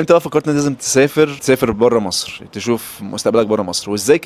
انت بقى فكرت ان لازم تسافر بره مصر، تشوف مستقبلك بره مصر، وازاي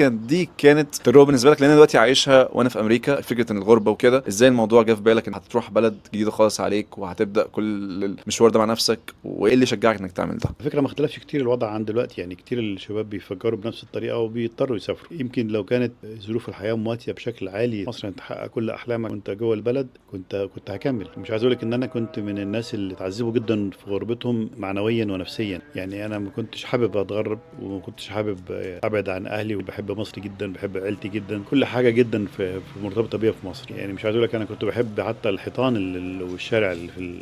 كانت تجربه بالنسبه لك؟ لان انا دلوقتي عايشها وانا في امريكا، فكره ان الغربه وكده، ازاي الموضوع جه في بالك ان هتروح بلد جديده خالص عليك وهتبدا كل المشوار ده مع نفسك؟ وايه اللي شجعك انك تعمل ده؟ على فكرة ما اختلفش كتير الوضع عن دلوقتي، يعني كتير الشباب بيفكروا بنفس الطريقة وبيضطروا يسافروا. يمكن لو كانت ظروف الحياة مواتية بشكل عالي مصر انت تحقق كل أحلامك وانت جوه البلد، كنت هكمل. مش عايز اقولك ان انا كنت من الناس اللي اتعذبوا جدا في غربتهم معنويا ونفسيا. يعني انا ما كنتش حابب اتغرب وما كنتش حابب ابعد عن اهلي، وبحب مصر جدا، بحب عيلتي جدا، كل حاجة جدا في مرتبطة بيا في مصر. يعني مش عايز اقولك انا كنت بحب حتى الحيطان والشارع اللي في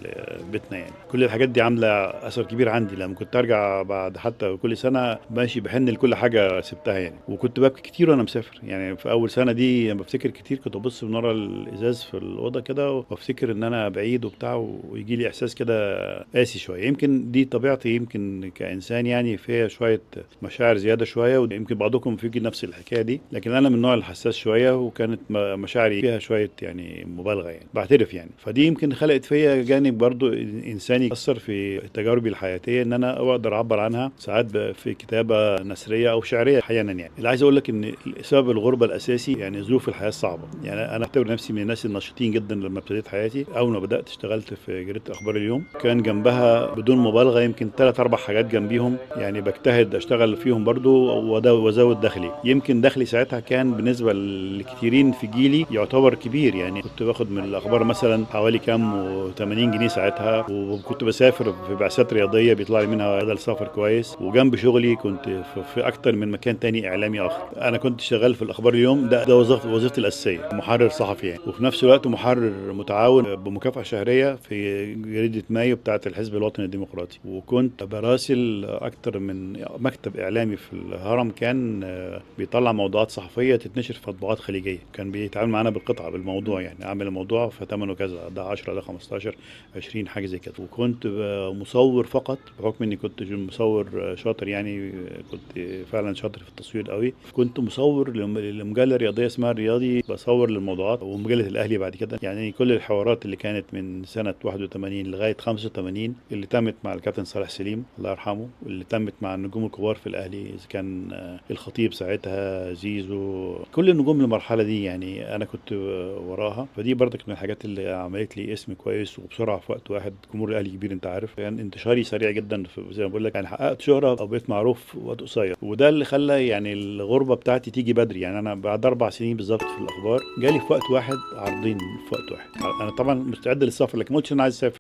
بيتنا. يعني كل الحاجات دي عاملة اثر كبير عندي. لما كنت ارجع بعد حتى كل سنه ماشي بحن لكل حاجه سبتها يعني. وكنت ببكي كتير وانا مسافر. يعني في اول سنه دي لما بفتكر كتير كنت ابص من ورا الازاز في الاوضه كده وافتكر ان انا بعيد وبتاع، ويجي لي احساس كده قاسي شويه. يمكن دي طبيعتي يمكن كانسان، يعني فيها شويه مشاعر زياده شويه، ويمكن بعضكم فيجي نفس الحكايه دي. لكن انا من النوع الحساس شويه، وكانت مشاعري فيها شويه يعني مبالغه، يعني بعترف يعني. فدي يمكن خلقت فيا جانب برضو انساني اثر في تجاربي الحياتيه، ان انا اقدر اعبر عنها ساعات في كتابه نثريه او شعريه احيانا. يعني اللي عايز اقول لك ان سبب الغربه الاساسي يعني ظروف الحياه الصعبه. يعني انا اعتبر نفسي من الناس النشيطين جدا. لما ابتديت حياتي، اول ما بدات اشتغلت في جريده اخبار اليوم، كان جنبها بدون مبالغه يمكن 3 4 حاجات جنبيهم، يعني بجتهد اشتغل فيهم برضو وازود دخلي. يمكن دخلي ساعتها كان بالنسبه لكثيرين في جيلي يعتبر كبير. يعني كنت باخد من الاخبار مثلا حوالي كام و80 جنيه ساعتها، وكنت بسافر في بعثات رياضيه بيطلع لي منها بدل سفر كويس. وجنب شغلي كنت في اكتر من مكان تاني اعلامي اخر. انا كنت شغال في الاخبار اليوم، ده وظيفتي الاساسيه، محرر صحفي يعني. وفي نفس الوقت محرر متعاون بمكافاه شهريه في جريده مايو بتاعه الحزب الوطني الديمقراطي. وكنت براسل اكتر من مكتب اعلامي في الهرم، كان بيطلع موضوعات صحفيه تتنشر في مطبوعات خليجيه. كان بيتعامل معانا بالقطعه بالموضوع، يعني اعمل الموضوع فثمنه كذا، ده 10 ده 15 20 حاجه زي كده. وكنت مصور فقط بحكم اني كنت مصور شاطر، يعني كنت فعلا شاطر في التصوير قوي. كنت مصور لمجله رياضيه اسمها الرياضي، بصور للموضوعات، ومجله الاهلي بعد كده. يعني كل الحوارات اللي كانت من سنه 81 لغايه 85 اللي تمت مع الكابتن صالح سليم الله يرحمه، واللي تمت مع النجوم الكبار في الاهلي، اذا كان الخطيب ساعتها، زيزو، كل النجوم المرحله دي، يعني انا كنت وراها. فدي برضك من الحاجات اللي عملت لي اسم كويس وبسرعه في وقت واحد. جمهور الاهلي كبير انت عارف، يعني انتشاري سريع جدا زي ما بقول لك. يعني حققت شهره او بقيت معروف في وقت قصير، وده اللي خلى يعني الغربه بتاعتي تيجي بدري. يعني انا بعد 4 سنين بالظبط في الاخبار جالي في وقت واحد عرضين في وقت واحد. انا طبعا مستعد للسفر، لكن ما قلتش انا عايز اسافر.